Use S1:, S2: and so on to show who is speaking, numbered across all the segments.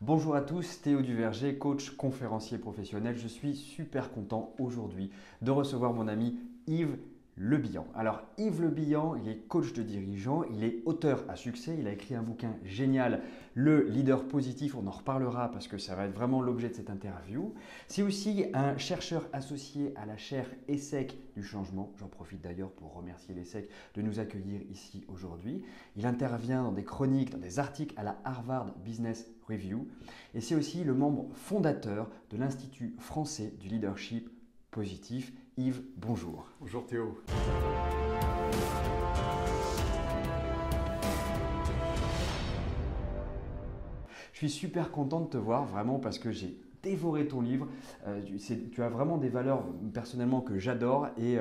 S1: Bonjour à tous, Théo Duverger, coach conférencier professionnel. Je suis super content aujourd'hui de recevoir mon ami Yves Le Bihan. Alors Yves Le Bihan, il est coach de dirigeants, il est auteur à succès, il a écrit un bouquin génial, Le leader positif, on en reparlera parce que ça va être vraiment l'objet de cette interview. C'est aussi un chercheur associé à la chaire ESSEC du changement. J'en profite d'ailleurs pour remercier l'ESSEC de nous accueillir ici aujourd'hui. Il intervient dans des chroniques, dans des articles à la Harvard Business Review. Et c'est aussi le membre fondateur de l'Institut français du leadership positif. Yves, bonjour.
S2: Bonjour Théo.
S1: Je suis super content de te voir vraiment parce que j'ai dévoré ton livre. Tu as vraiment des valeurs personnellement que j'adore et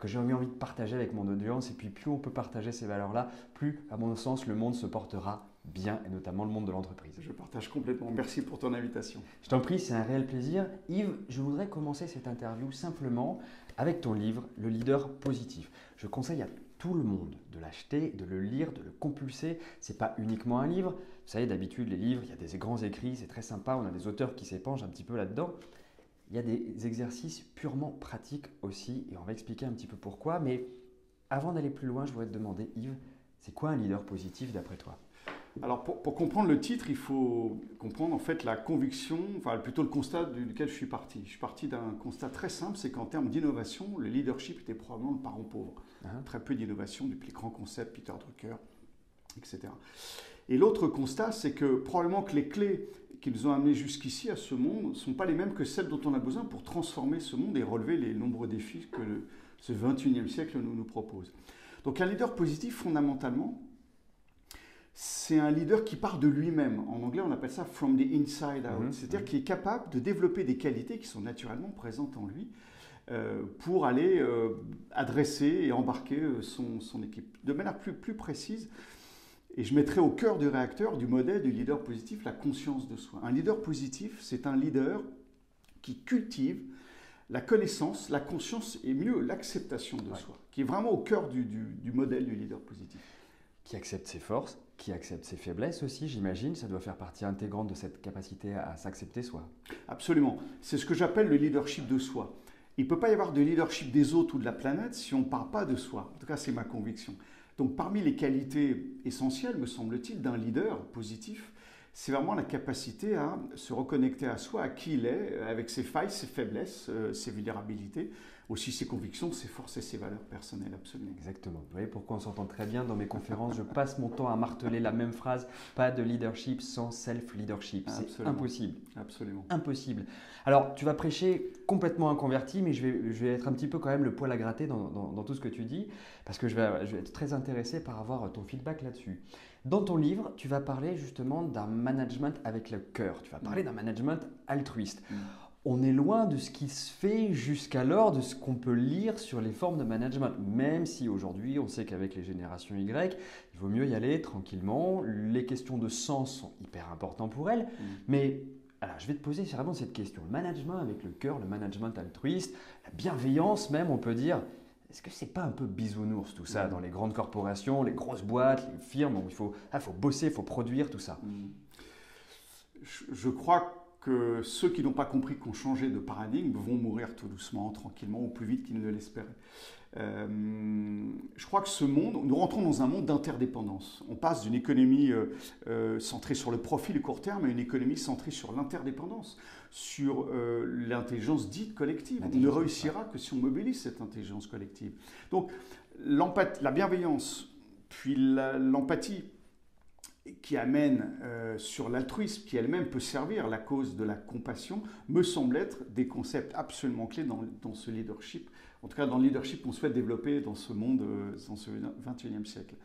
S1: que j'ai envie de partager avec mon audience. Et puis plus on peut partager ces valeurs-là, plus à mon sens le monde se portera bien et notamment le monde de l'entreprise.
S2: Je partage complètement. Merci pour ton invitation.
S1: Je t'en prie, c'est un réel plaisir. Yves, je voudrais commencer cette interview simplement avec ton livre, Le leader positif. Je conseille à tout le monde de l'acheter, de le lire, de le compulser. Ce n'est pas uniquement un livre. Vous savez, d'habitude, les livres, il y a des grands écrits, c'est très sympa. On a des auteurs qui s'épongent un petit peu là-dedans. Il y a des exercices purement pratiques aussi et on va expliquer un petit peu pourquoi. Mais avant d'aller plus loin, je voudrais te demander, Yves, c'est quoi un leader positif d'après toi ?
S2: Alors pour comprendre le titre, il faut comprendre en fait la conviction, enfin plutôt le constat duquel je suis parti. Je suis parti d'un constat très simple, c'est qu'en termes d'innovation, le leadership était probablement le parent pauvre. Très peu d'innovation depuis les grands concepts, Peter Drucker, etc. Et l'autre constat, c'est que probablement que les clés qui nous ont amenés jusqu'ici à ce monde ne sont pas les mêmes que celles dont on a besoin pour transformer ce monde et relever les nombreux défis que ce 21e siècle nous propose. Donc un leader positif, fondamentalement, c'est un leader qui part de lui-même. En anglais, on appelle ça from the inside out. C'est-à-dire qui est capable de développer des qualités qui sont naturellement présentes en lui pour aller adresser et embarquer son équipe. De manière plus précise, et je mettrai au cœur du réacteur, du modèle du leader positif, la conscience de soi. Un leader positif, c'est un leader qui cultive la connaissance, la conscience et mieux l'acceptation de soi, qui est vraiment au cœur du modèle du leader positif.
S1: Qui accepte ses forces, qui accepte ses faiblesses aussi, j'imagine. Ça doit faire partie intégrante de cette capacité à s'accepter soi.
S2: Absolument. C'est ce que j'appelle le leadership de soi. Il ne peut pas y avoir de leadership des autres ou de la planète si on ne part pas de soi. En tout cas, c'est ma conviction. Donc, parmi les qualités essentielles, me semble-t-il, d'un leader positif, c'est vraiment la capacité à se reconnecter à soi, à qui il est, avec ses failles, ses faiblesses, ses vulnérabilités, aussi ses convictions, ses forces et ses valeurs personnelles, absolument.
S1: Exactement. Vous voyez pourquoi on s'entend très bien dans mes conférences. Je passe mon temps à marteler la même phrase. Pas de leadership sans self-leadership. C'est impossible.
S2: Absolument.
S1: Impossible. Alors, tu vas prêcher complètement inconverti, mais je vais être un petit peu quand même le poil à gratter dans tout ce que tu dis, parce que je vais être très intéressé par avoir ton feedback là-dessus. Dans ton livre, tu vas parler justement d'un management avec le cœur. Tu vas parler d'un management altruiste. On est loin de ce qui se fait jusqu'alors, de ce qu'on peut lire sur les formes de management, même si aujourd'hui on sait qu'avec les générations Y, il vaut mieux y aller tranquillement. Les questions de sens sont hyper importantes pour elles, mais alors, je vais te poser vraiment cette question. Le management avec le cœur, le management altruiste, la bienveillance même, on peut dire, est-ce que c'est pas un peu bisounours tout ça dans les grandes corporations, les grosses boîtes, les firmes où il faut bosser, il faut produire, tout ça?
S2: Je crois que ceux qui n'ont pas compris qu'on changeait de paradigme vont mourir tout doucement, tranquillement, ou plus vite qu'ils ne l'espéraient. Je crois que ce monde, nous rentrons dans un monde d'interdépendance. On passe d'une économie centrée sur le profit, le court terme, à une économie centrée sur l'interdépendance, sur l'intelligence dite collective. On ne réussira que si on mobilise cette intelligence collective. Donc la bienveillance, puis l'empathie, qui amène sur l'altruisme, qui elle-même peut servir la cause de la compassion, me semble être des concepts absolument clés dans ce leadership, en tout cas dans le leadership qu'on souhaite développer dans ce monde, dans ce 21e siècle.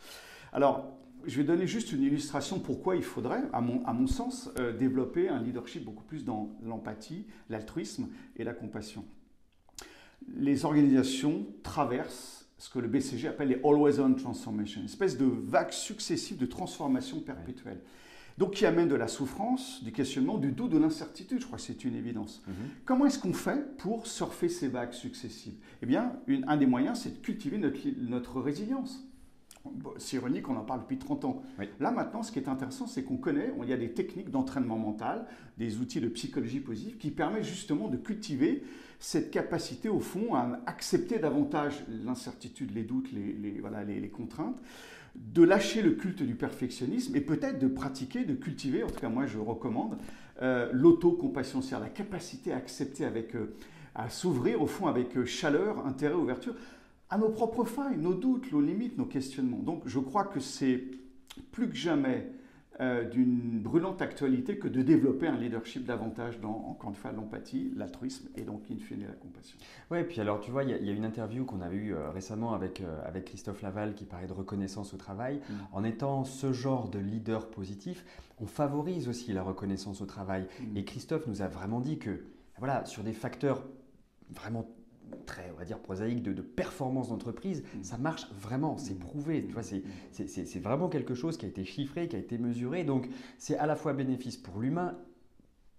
S2: Alors, je vais donner juste une illustration pourquoi il faudrait, à mon sens, développer un leadership beaucoup plus dans l'empathie, l'altruisme et la compassion. Les organisations traversent ce que le BCG appelle les Always-On Transformation, une espèce de vague successive de transformation perpétuelle. Donc qui amène de la souffrance, du questionnement, du doute, de l'incertitude. Je crois que c'est une évidence. Comment est-ce qu'on fait pour surfer ces vagues successives? Eh bien, un des moyens, c'est de cultiver notre résilience. Bon, c'est ironique, on en parle depuis 30 ans.
S1: Oui.
S2: Là, maintenant, ce qui est intéressant, c'est qu'on connaît, il y a des techniques d'entraînement mental, des outils de psychologie positive qui permettent justement de cultiver cette capacité, au fond, à accepter davantage l'incertitude, les doutes, les contraintes, de lâcher le culte du perfectionnisme et peut-être de pratiquer, de cultiver, en tout cas moi je recommande, l'autocompassion, c'est-à-dire la capacité à accepter à s'ouvrir au fond avec chaleur, intérêt, ouverture, à nos propres failles, nos doutes, nos limites, nos questionnements. Donc je crois que c'est plus que jamais d'une brûlante actualité que de développer un leadership davantage dans, encore une fois, l'empathie, l'altruisme et donc, in fine, la compassion.
S1: Oui, et puis alors, tu vois, il y a une interview qu'on avait eue récemment avec Christophe Laval qui parlait de reconnaissance au travail. En étant ce genre de leader positif, on favorise aussi la reconnaissance au travail. Et Christophe nous a vraiment dit que, voilà, sur des facteurs vraiment très, on va dire, prosaïque de performance d'entreprise, ça marche vraiment, c'est prouvé. Tu vois, c'est vraiment quelque chose qui a été chiffré, qui a été mesuré. Donc, c'est à la fois bénéfice pour l'humain,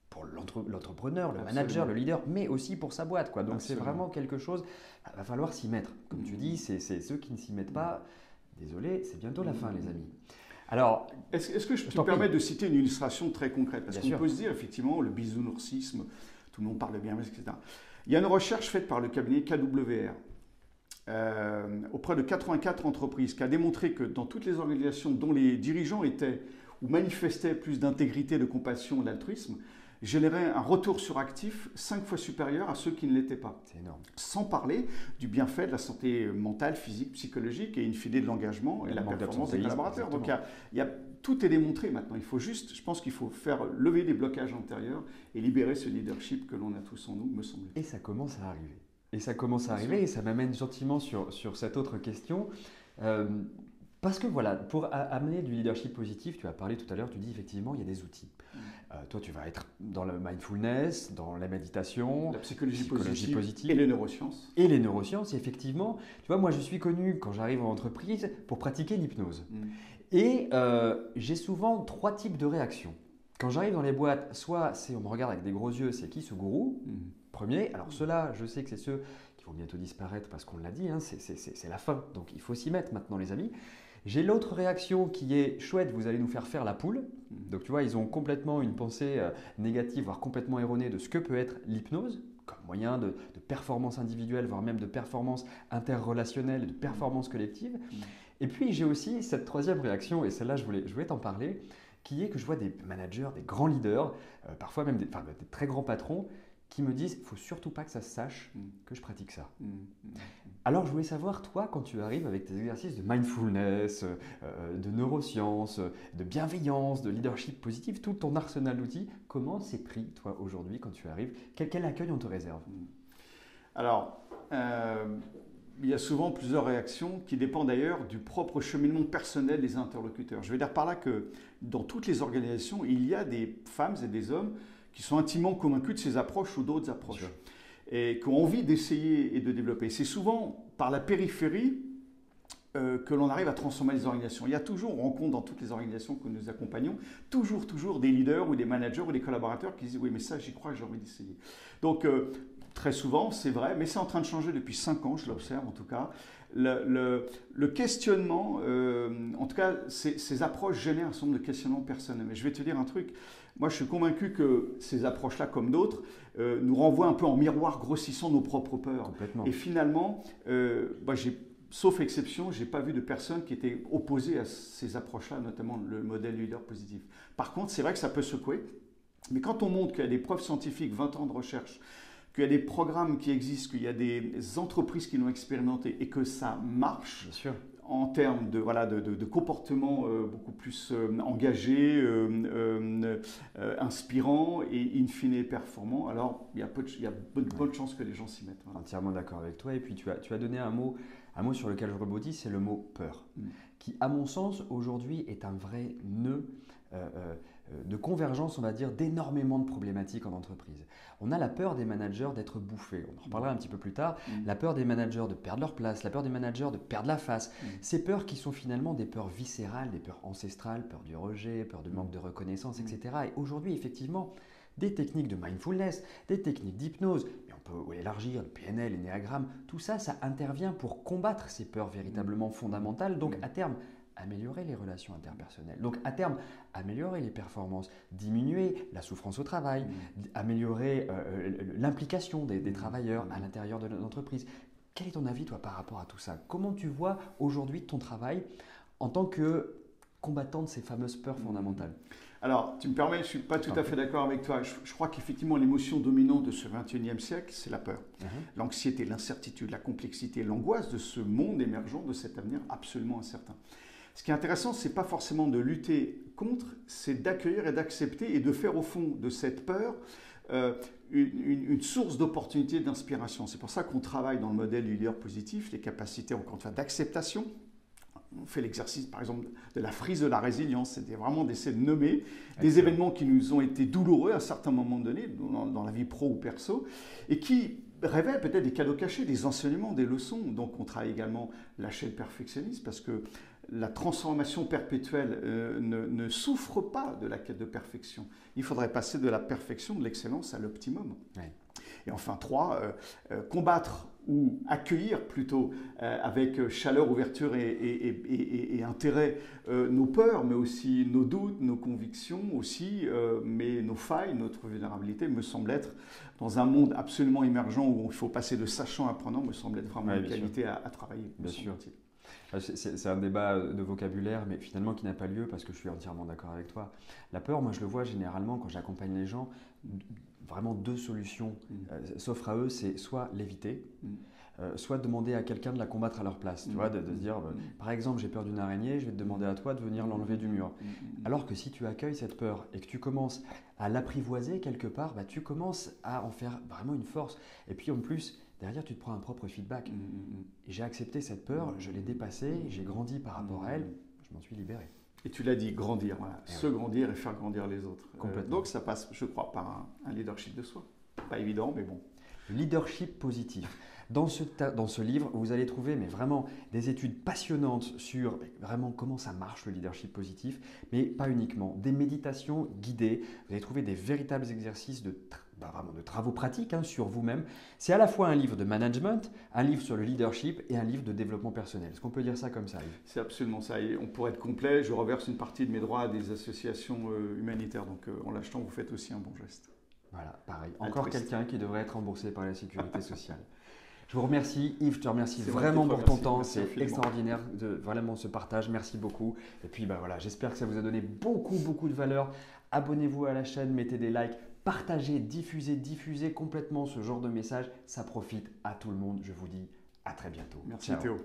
S1: pour l'entrepreneur, le manager, le leader, mais aussi pour sa boîte, quoi. Donc, c'est vraiment quelque chose, il va falloir s'y mettre. Comme tu dis, c'est ceux qui ne s'y mettent pas. Désolé, c'est bientôt la fin, les amis. Alors,
S2: est-ce que je peux te permettre de citer une illustration très concrète? Parce qu'on peut se dire, effectivement, le bisounoursisme, tout le monde parle de bien-être, etc. Il y a une recherche faite par le cabinet KWR auprès de 84 entreprises qui a démontré que dans toutes les organisations dont les dirigeants étaient ou manifestaient plus d'intégrité, de compassion, d'altruisme, généraient un retour sur actif 5 fois supérieur à ceux qui ne l'étaient pas.
S1: C'est énorme.
S2: Sans parler du bienfait de la santé mentale, physique, psychologique et in fine de l'engagement et la performance des collaborateurs. Donc tout est démontré maintenant. Il faut juste, je pense qu'il faut faire lever des blocages antérieurs et libérer ce leadership que l'on a tous en nous, me semble-t-il.
S1: Et ça commence à arriver. Et ça m'amène gentiment sur cette autre question. Parce que voilà, pour amener du leadership positif, tu as parlé tout à l'heure, tu dis effectivement, il y a des outils. Toi, tu vas être dans le mindfulness, dans la méditation,
S2: la psychologie positive et les neurosciences.
S1: Et les neurosciences, effectivement. Tu vois, moi, je suis connu, quand j'arrive en entreprise, pour pratiquer l'hypnose. Et j'ai souvent 3 types de réactions. Quand j'arrive dans les boîtes, soit on me regarde avec des gros yeux, c'est qui ce gourou? Premier. Alors ceux-là, je sais que c'est ceux qui vont bientôt disparaître parce qu'on l'a dit, hein, c'est la fin. Donc il faut s'y mettre maintenant, les amis. J'ai l'autre réaction qui est chouette, vous allez nous faire la poule. Donc tu vois, ils ont complètement une pensée négative, voire complètement erronée de ce que peut être l'hypnose, comme moyen de performance individuelle, voire même de performance interrelationnelle, de performance collective. Et puis j'ai aussi cette 3e réaction, et celle-là je voulais t'en parler, qui est que je vois des managers, des grands leaders, parfois même des très grands patrons, qui me disent « il ne faut surtout pas que ça se sache que je pratique ça ». Alors je voulais savoir, toi, quand tu arrives avec tes exercices de mindfulness, de neurosciences, de bienveillance, de leadership positif, tout ton arsenal d'outils, comment c'est pris, toi, aujourd'hui, quand tu arrives? Quel accueil on te réserve?
S2: Alors, il y a souvent plusieurs réactions qui dépendent d'ailleurs du propre cheminement personnel des interlocuteurs. Je veux dire par là que dans toutes les organisations, il y a des femmes et des hommes qui sont intimement convaincus de ces approches ou d'autres approches et qui ont envie d'essayer et de développer. C'est souvent par la périphérie que l'on arrive à transformer les organisations. Il y a toujours, on rencontre dans toutes les organisations que nous accompagnons, toujours des leaders ou des managers ou des collaborateurs qui disent « oui, mais ça, j'y crois, j'ai envie d'essayer ». Donc, très souvent, c'est vrai, mais c'est en train de changer depuis 5 ans, je l'observe en tout cas. Le questionnement, en tout cas, ces approches génèrent un certain nombre de questionnements personnels. Mais je vais te dire un truc, moi je suis convaincu que ces approches-là, comme d'autres, nous renvoient un peu en miroir grossissant nos propres peurs.
S1: Complètement.
S2: Et finalement, sauf exception, je n'ai pas vu de personnes qui étaient opposées à ces approches-là, notamment le modèle leader positif. Par contre, c'est vrai que ça peut secouer, mais quand on montre qu'il y a des preuves scientifiques, 20 ans de recherche, qu'il y a des programmes qui existent, qu'il y a des entreprises qui l'ont expérimenté et que ça marche,
S1: bien sûr,
S2: en termes de comportement beaucoup plus engagé, inspirant et in fine performant, alors il y a de bonnes chances que les gens s'y mettent. Voilà.
S1: Entièrement d'accord avec toi. Et puis tu as donné un mot sur lequel je rebondis, c'est le mot peur, qui à mon sens aujourd'hui est un vrai nœud de convergence, on va dire, d'énormément de problématiques en entreprise. On a la peur des managers d'être bouffés, on en reparlera un petit peu plus tard, la peur des managers de perdre leur place, la peur des managers de perdre la face, ces peurs qui sont finalement des peurs viscérales, des peurs ancestrales, peur du rejet, peur de manque de reconnaissance, etc. Et aujourd'hui, effectivement, des techniques de mindfulness, des techniques d'hypnose, mais on peut élargir le PNL, l'énéagramme, tout ça, ça intervient pour combattre ces peurs véritablement fondamentales, donc à terme, améliorer les relations interpersonnelles. Donc à terme, améliorer les performances, diminuer la souffrance au travail, améliorer l'implication des travailleurs à l'intérieur de l'entreprise. Quel est ton avis, toi, par rapport à tout ça? Comment tu vois aujourd'hui ton travail en tant que combattant de ces fameuses peurs fondamentales?
S2: Alors, tu me permets, je ne suis pas tout à fait d'accord avec toi. Je crois qu'effectivement, l'émotion dominante de ce 21e siècle, c'est la peur. L'anxiété, l'incertitude, la complexité, l'angoisse de ce monde émergent, de cet avenir absolument incertain. Ce qui est intéressant, ce n'est pas forcément de lutter contre, c'est d'accueillir et d'accepter et de faire au fond de cette peur une source d'opportunité, d'inspiration. C'est pour ça qu'on travaille dans le modèle du leader positif, les capacités encore une fois d'acceptation. On fait l'exercice, par exemple, de la frise de la résilience. C'était vraiment d'essayer de nommer des événements qui nous ont été douloureux à un certain moment donné, dans la vie pro ou perso, et qui révèlent peut-être des cadeaux cachés, des enseignements, des leçons. Donc, on travaille également lâcher le perfectionnisme, parce que la transformation perpétuelle ne souffre pas de la quête de perfection. Il faudrait passer de la perfection, de l'excellence à l'optimum. Ouais. Et enfin, 3, combattre ou accueillir plutôt avec chaleur, ouverture et intérêt nos peurs, mais aussi nos doutes, nos convictions aussi, mais nos failles, notre vulnérabilité me semble être, dans un monde absolument émergent où il faut passer de sachant à apprenant, me semble être vraiment une qualité à travailler.
S1: Bien sûr. C'est un débat de vocabulaire, mais finalement qui n'a pas lieu parce que je suis entièrement d'accord avec toi. La peur, moi je le vois généralement quand j'accompagne les gens, vraiment 2 solutions s'offrent à eux, c'est soit l'éviter, soit demander à quelqu'un de la combattre à leur place. Tu vois, de se dire, par exemple, j'ai peur d'une araignée, je vais te demander à toi de venir l'enlever du mur. Alors que si tu accueilles cette peur et que tu commences à l'apprivoiser quelque part, bah, tu commences à en faire vraiment une force. Et puis en plus, derrière, tu te prends un propre feedback. Et j'ai accepté cette peur, je l'ai dépassée, j'ai grandi par rapport à elle, je m'en suis libéré.
S2: Et tu l'as dit, grandir, voilà. Grandir et faire grandir les autres. Donc ça passe, je crois, par un leadership de soi. Pas évident, mais bon.
S1: Leadership positif. Dans ce livre, vous allez trouver mais vraiment des études passionnantes sur vraiment comment ça marche le leadership positif, mais pas uniquement. Des méditations guidées, vous allez trouver des véritables exercices vraiment de travaux pratiques sur vous-même. C'est à la fois un livre de management, un livre sur le leadership et un livre de développement personnel. Est-ce qu'on peut dire ça comme ça, Yves?
S2: C'est absolument ça. Et on pourrait être complet. Je reverse une partie de mes droits à des associations humanitaires. Donc en l'achetant, vous faites aussi un bon geste.
S1: Voilà, pareil. Encore quelqu'un qui devrait être remboursé par la sécurité sociale. Je vous remercie, Yves, je te remercie vraiment pour ton temps, c'est extraordinaire de vraiment ce partage, merci beaucoup. Et puis voilà, j'espère que ça vous a donné beaucoup de valeur. Abonnez-vous à la chaîne, mettez des likes, partagez, diffusez complètement ce genre de message, ça profite à tout le monde. Je vous dis à très bientôt.
S2: Merci Théo.